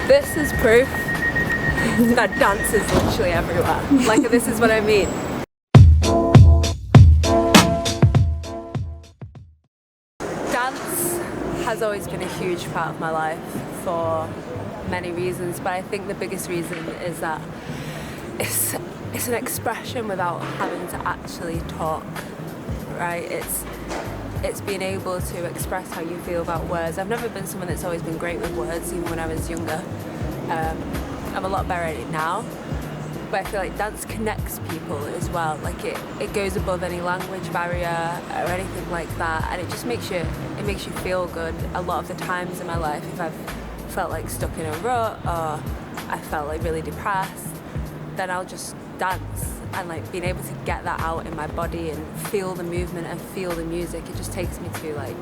This is proof that dance is literally everywhere. Like, this is what I mean. Dance has always been a huge part of my life for many reasons, but I think the biggest reason is that it's an expression without having to actually talk, right? It's being able to express how you feel about words. I've never been someone that's always been great with words, even when I was younger. I'm a lot better at it now, but I feel like dance connects people as well. Like it goes above any language barrier or anything like that, and it just makes you feel good. A lot of the times in my life, if I've felt like stuck in a rut or I felt like really depressed, then I'll just dance, and like being able to get that out in my body and feel the movement and feel the music, it just takes me to like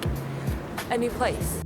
a new place.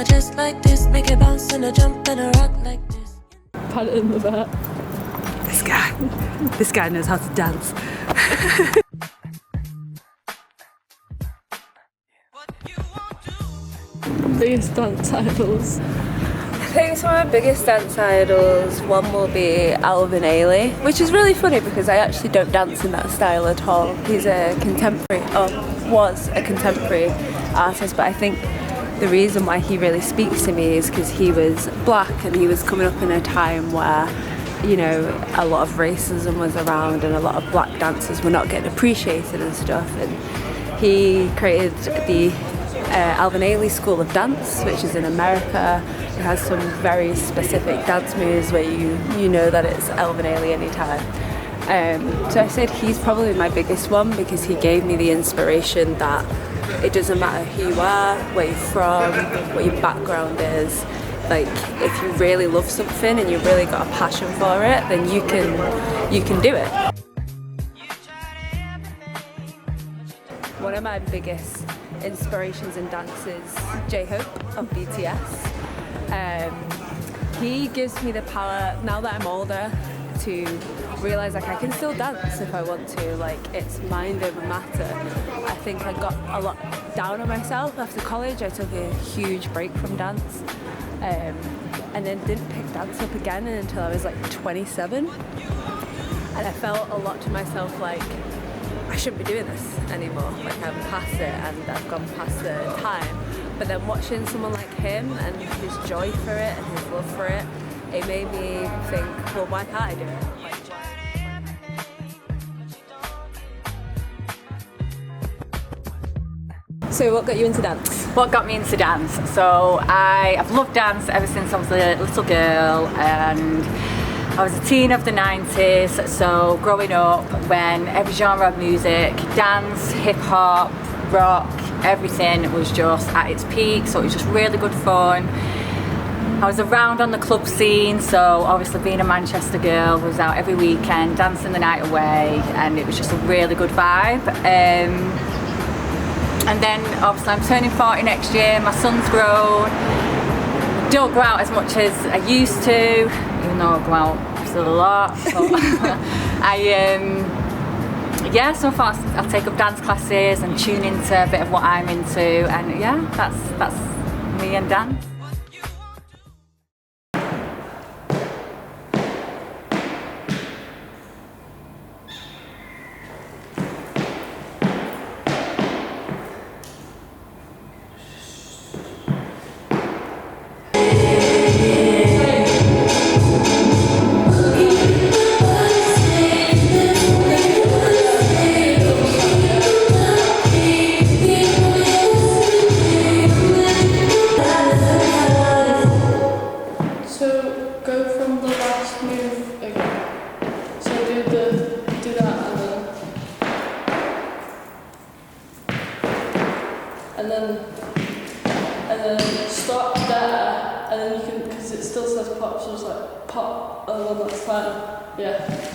Just like this, make it bounce and a jump and a rock like this. Pat it in the back. This guy knows how to dance. Biggest dance idols. I think some of my biggest dance idols, one will be Alvin Ailey, which is really funny because I actually don't dance in that style at all. He's a contemporary, or was a contemporary artist, but I think the reason why he really speaks to me is because he was black and he was coming up in a time where, you know, a lot of racism was around and a lot of black dancers were not getting appreciated and stuff, and he created the Alvin Ailey School of Dance, which is in America. It has some very specific dance moves where you know that it's Alvin Ailey anytime. So I said he's probably my biggest one because he gave me the inspiration that it doesn't matter who you are, where you're from, what your background is. Like, if you really love something and you've really got a passion for it, then you can do it. One of my biggest inspirations in dance is J-Hope of BTS. He gives me the power, now that I'm older, to realise like I can still dance if I want to. Like, it's mind over matter. I think I got a lot down on myself after college. I took a huge break from dance, and then didn't pick dance up again until I was like 27. And I felt a lot to myself like I shouldn't be doing this anymore. Like, I'm past it and I've gone past the time. But then watching someone like him and his joy for it and his love for it, it made me think, well, why can't I do it? So what got you into dance? What got me into dance? So I've loved dance ever since I was a little girl, and I was a teen of the 90s, so growing up when every genre of music, dance, hip hop, rock, everything was just at its peak, so it was just really good fun. I was around on the club scene, so obviously being a Manchester girl, was out every weekend, dancing the night away, and it was just a really good vibe. And then obviously I'm turning 40 next year, my son's grown, don't go out as much as I used to, even though I go out still a lot. So so I thought I'll take up dance classes and tune into a bit of what I'm into, and yeah, that's me and dance. start there, and then you can, because it still says pop, so it's like pop, and then that's fine. Yeah.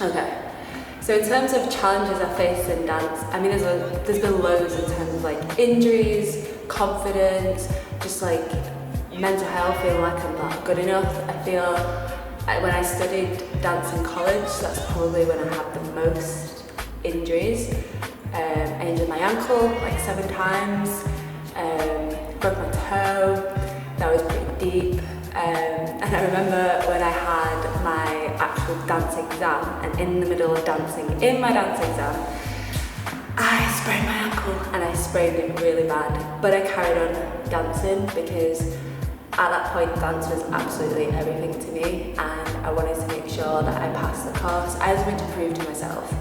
Okay, so in terms of challenges I faced in dance, I mean there's been loads in terms of like injuries, confidence, just like mental health, feeling like I'm not good enough. I feel when I studied dance in college, that's probably when I had the most injuries. I injured my ankle like 7 times, broke my toe, that was pretty deep. And I remember when I had my actual dance exam, and in the middle of dancing in my dance exam, I sprained my ankle, and I sprained it really bad. But I carried on dancing because at that point dance was absolutely everything to me, and I wanted to make sure that I passed the course. I had something to prove to myself.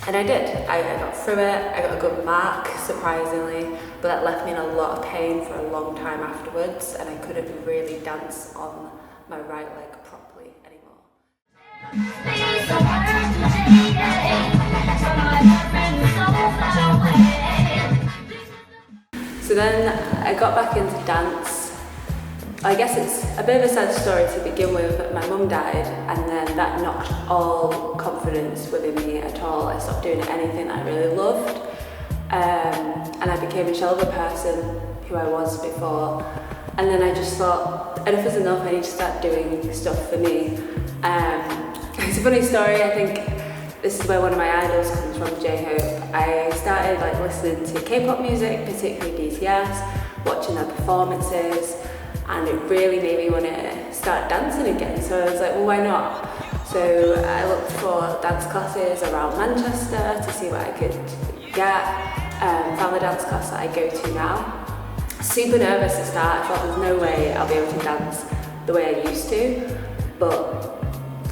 And I did. I got through it, I got a good mark, surprisingly, but that left me in a lot of pain for a long time afterwards, and I couldn't really dance on my right leg properly anymore. So then I got back into dance. I guess it's a bit of a sad story to begin with, but my mum died, and then that knocked all confidence within me at all. I stopped doing anything I really loved, and I became a shell of a person who I was before. And then I just thought, enough is enough, I need to start doing stuff for me. It's a funny story, I think this is where one of my idols comes from, J-Hope. I started like listening to K-pop music, particularly BTS, watching their performances, and it really made me want to start dancing again. So I was like, well, why not? So I looked for dance classes around Manchester to see what I could get. Found the dance class that I go to now. Super nervous to start. I thought there's no way I'll be able to dance the way I used to, but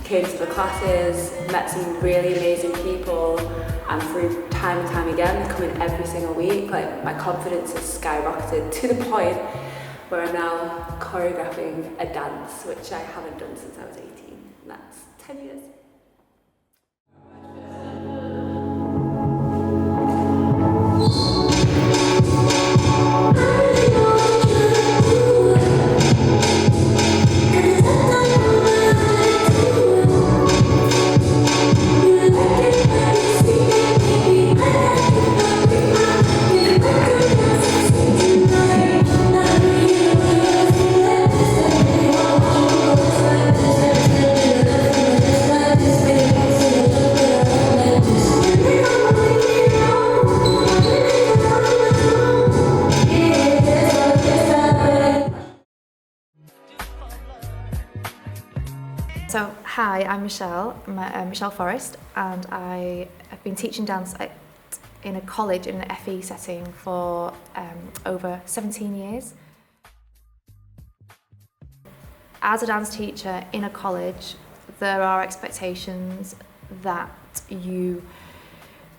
came to the classes, met some really amazing people, and through time and time again, coming every single week, like my confidence has skyrocketed to the point where I'm now choreographing a dance, which I haven't done since I was 18, and that's 10 years. So, hi, I'm Michelle, Michelle Forrest, and I have been teaching dance in a college in an FE setting for over 17 years. As a dance teacher in a college, there are expectations that you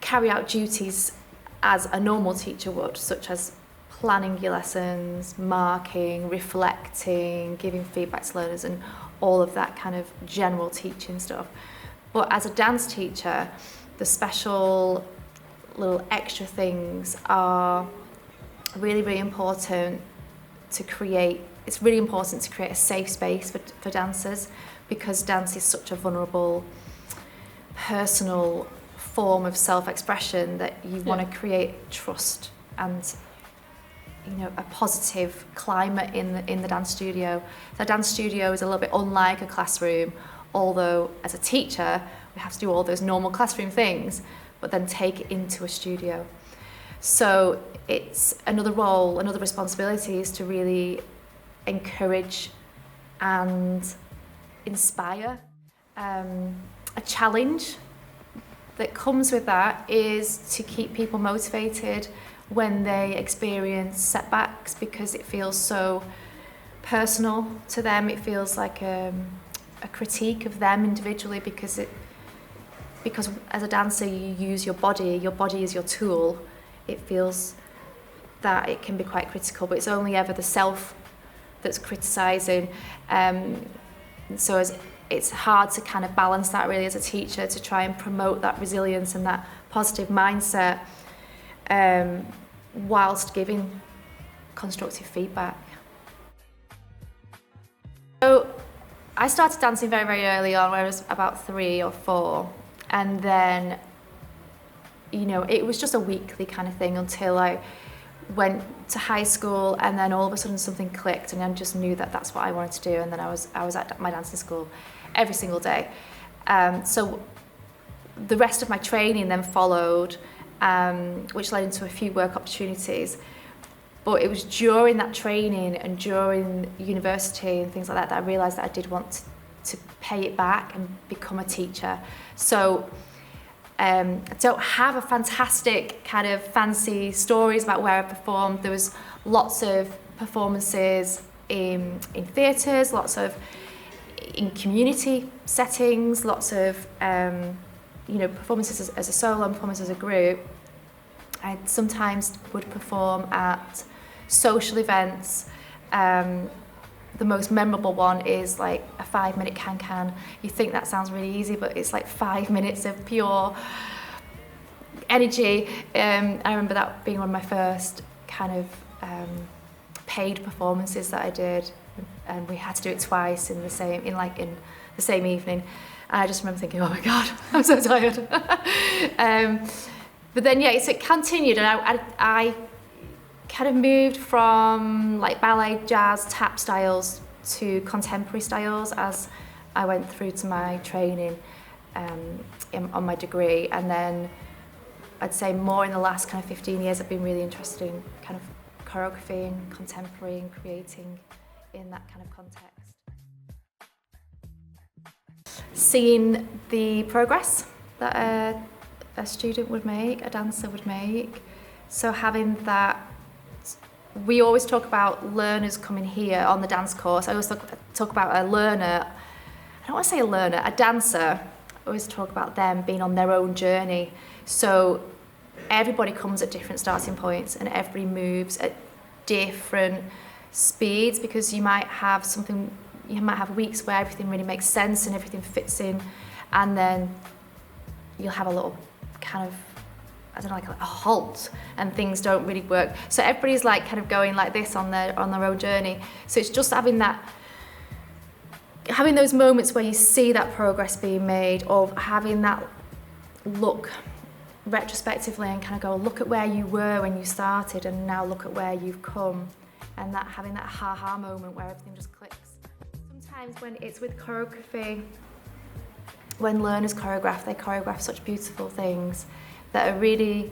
carry out duties as a normal teacher would, such as planning your lessons, marking, reflecting, giving feedback to learners, and all of that kind of general teaching stuff. But as a dance teacher, the special little extra things are really, really important to create. It's really important to create a safe space for dancers, because dance is such a vulnerable, personal form of self-expression that you want to create trust and a positive climate in the dance studio. The dance studio is a little bit unlike a classroom, although as a teacher we have to do all those normal classroom things, but then take it into a studio. So it's another role, another responsibility is to really encourage and inspire. A challenge that comes with that is to keep people motivated when they experience setbacks, because it feels so personal to them. It feels like a critique of them individually, because as a dancer you use your body is your tool. It feels that it can be quite critical, but it's only ever the self that's criticising. So it's hard to kind of balance that really as a teacher, to try and promote that resilience and that positive mindset whilst giving constructive feedback. So I started dancing very, very early on, when I was about 3 or 4, and then, you know, it was just a weekly kind of thing until I went to high school, and then all of a sudden something clicked, and I just knew that that's what I wanted to do, and then I was at my dancing school every single day. So the rest of my training then followed, which led into a few work opportunities. But it was during that training and during university and things like that that I realised that I did want to pay it back and become a teacher. So I don't have a fantastic kind of fancy stories about where I performed. There was lots of performances in theatres, lots of in community settings, lots of performances as a solo and performances as a group. I sometimes would perform at social events. The most memorable one is like a 5-minute can-can. You think that sounds really easy, but it's like 5 minutes of pure energy. I remember that being one of my first kind of paid performances that I did, and we had to do it twice in the same evening. And I just remember thinking, oh my God, I'm so tired. But then, so it continued, and I kind of moved from like ballet, jazz, tap styles to contemporary styles as I went through to my training on my degree. And then I'd say more in the last kind of 15 years, I've been really interested in kind of choreography and contemporary and creating in that kind of context. Seeing the progress that a student would make, a dancer would make. So having that, we always talk about learners coming here on the dance course. I always talk about a learner, I don't want to say a learner, a dancer. I always talk about them being on their own journey. So everybody comes at different starting points, and everybody moves at different speeds, because you might have weeks where everything really makes sense and everything fits in, and then you'll have a little kind of, I don't know, like a halt, and things don't really work. So everybody's like kind of going like this on their own journey. So it's just having those moments where you see that progress being made, or having that look retrospectively and kind of go, look at where you were when you started, and now look at where you've come, and that having that ha-ha moment where everything just clicks. Sometimes when it's with choreography, when learners choreograph, they choreograph such beautiful things that are really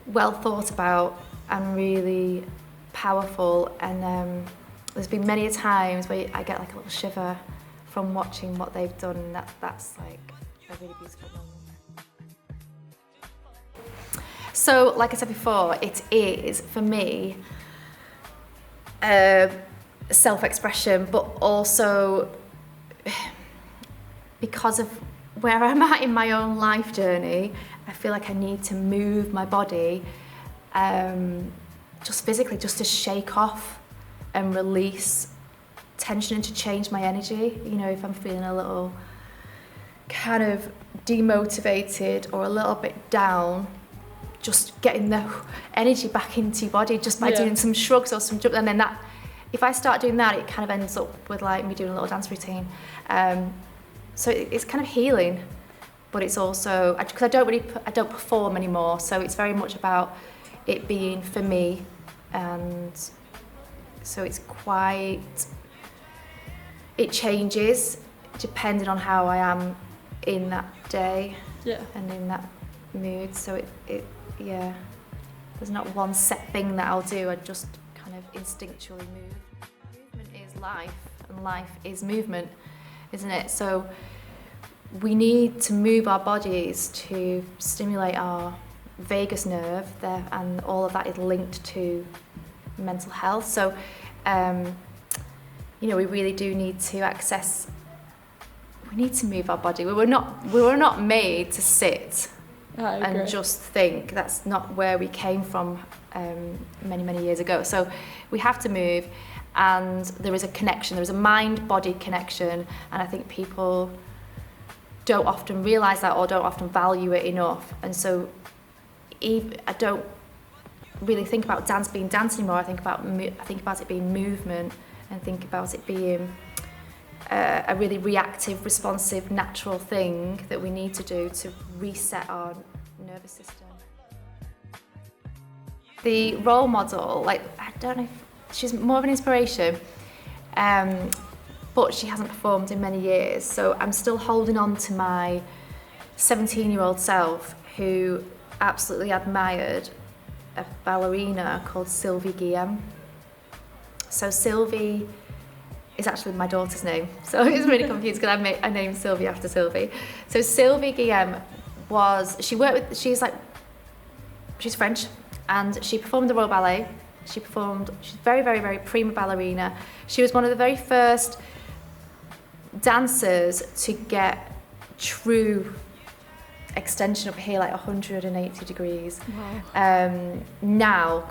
well thought about and really powerful. And there's been many times where I get like a little shiver from watching what they've done, and that's like a really beautiful moment. So, like I said before, it is, for me, self-expression, but also because of where I'm at in my own life journey, I feel like I need to move my body just physically, just to shake off and release tension and to change my energy. You know, if I'm feeling a little kind of demotivated or a little bit down, just getting the energy back into your body just by doing some shrugs or some jumps. And then that, if I start doing that, it kind of ends up with like me doing a little dance routine. So it's kind of healing, but it's also, because I don't perform anymore, so it's very much about it being for me. And so it changes depending on how I am in that day and in that mood. So there's not one set thing that I'll do. I just kind of instinctually move. Movement is life, and life is movement, isn't it? So we need to move our bodies to stimulate our vagus nerve there, and all of that is linked to mental health. So you know, we really do need to access, we need to move our body. We were not made to sit and just think. That's not where we came from many years ago. So we have to move, and there is a connection, there is a mind-body connection, and I think people don't often realise that or don't often value it enough. And so I don't really think about dance being dance anymore. I think about it being movement, and think about it being a really reactive, responsive, natural thing that we need to do to reset our nervous system. The role model, like, I don't know if she's more of an inspiration, but she hasn't performed in many years, so I'm still holding on to my 17-year-old self, who absolutely admired a ballerina called Sylvie Guillem. So Sylvie is actually my daughter's name, so it's really confused because I named Sylvie after Sylvie. So Sylvie Guillem she's French, and she performed the Royal Ballet. She's very prima ballerina. She was one of the very first dancers to get true extension up here, like 180 degrees. Wow. Now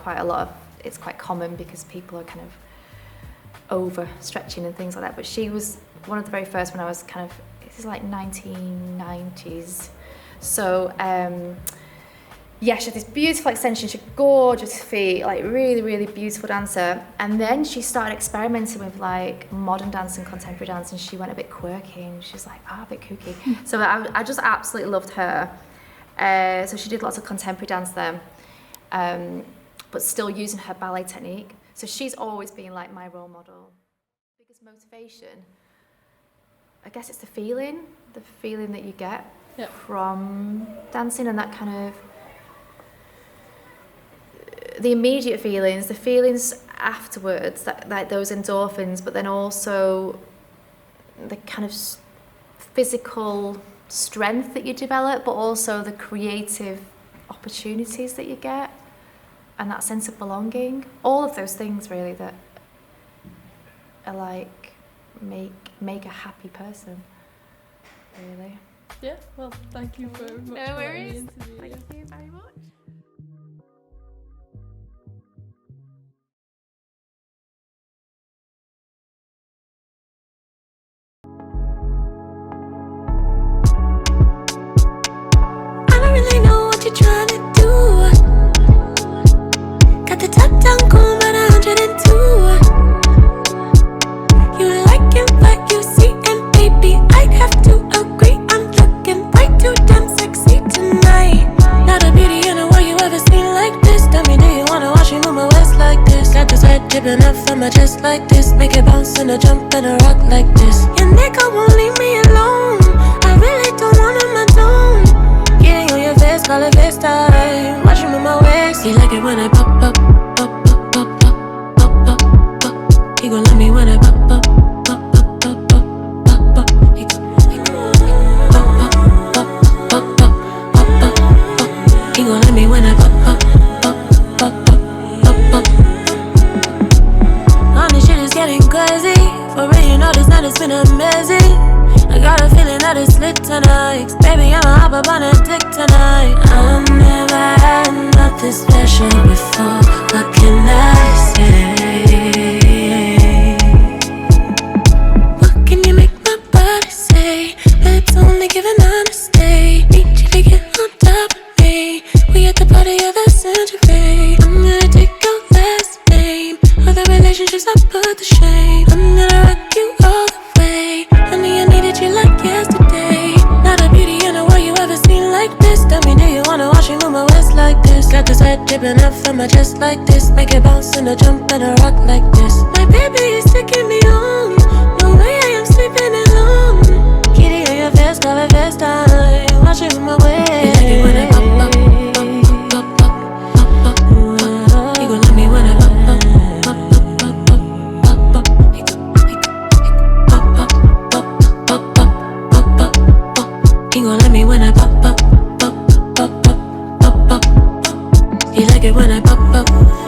it's quite common because people are kind of over stretching and things like that, but she was one of the very first when I was this is like 1990s. So she had this beautiful extension, she had gorgeous feet, like really beautiful dancer. And then she started experimenting with like modern dance and contemporary dance, and she went a bit quirky, and she's like, a bit kooky. So I just absolutely loved her. So she did lots of contemporary dance then, but still using her ballet technique. So she's always been like my role model. Biggest motivation, I guess it's the feeling that you get from dancing, and that kind of the immediate feelings, the feelings afterwards, that like those endorphins, but then also the kind of physical strength that you develop, but also the creative opportunities that you get, and that sense of belonging. All of those things really that are like make a happy person, really. Yeah, well, thank you very much. No worries. Thank you very much. You're trying to do. Got the top down cool, but 102. You like it, but you see, and baby, I'd have to agree. I'm looking way too damn sexy tonight. Not a beauty in the world you ever seen like this. Tell me, do you wanna watch me move my waist like this? Got this head dripping up from my chest like this. Make it bounce and a jump and a rock like this. Your nigga won't leave me alone. I really don't want him alone. Getting on your face, call it FaceTime. Watch him in my waist. He like it when I pop up, pop up, pop up, pop up, pop. He gon' love me when I pop up, pop up, pop up, pop up. He gon' pop up, pop up, pop up, pop up, pop. He gon' love me when I pop up, pop up, pop up, pop up. All this shit is getting crazy. For real, you know this night has been amazing. I got a feeling that it's lit tonight. Baby, I'ma hop up on a dick tonight. I've never had nothing special before. What can I say? What can you make my body say? Lips only giving honesty. Need you to get on top of me. We at the party of the century. I'm gonna take your last name. Other relationships I put to shame. I'm gonna rock you all the way. Honey, I needed you like yesterday. Not a beauty in the world you ever seen like this. Tell me, do you wanna watch me move my waist like this? Got this head dripping up from my chest like this. Make it bounce and a jump and a rock like this. My baby is taking me home. No way I am sleeping alone. Kitty on your face, call it FaceTime. Watch it move my waist. You like it when I pop up, pop up, pop up, pop up. You gon' love me when I pop up, pop up, pop up, pop up. He gon' pop up, pop up, pop up, pop up. like it when I pop up.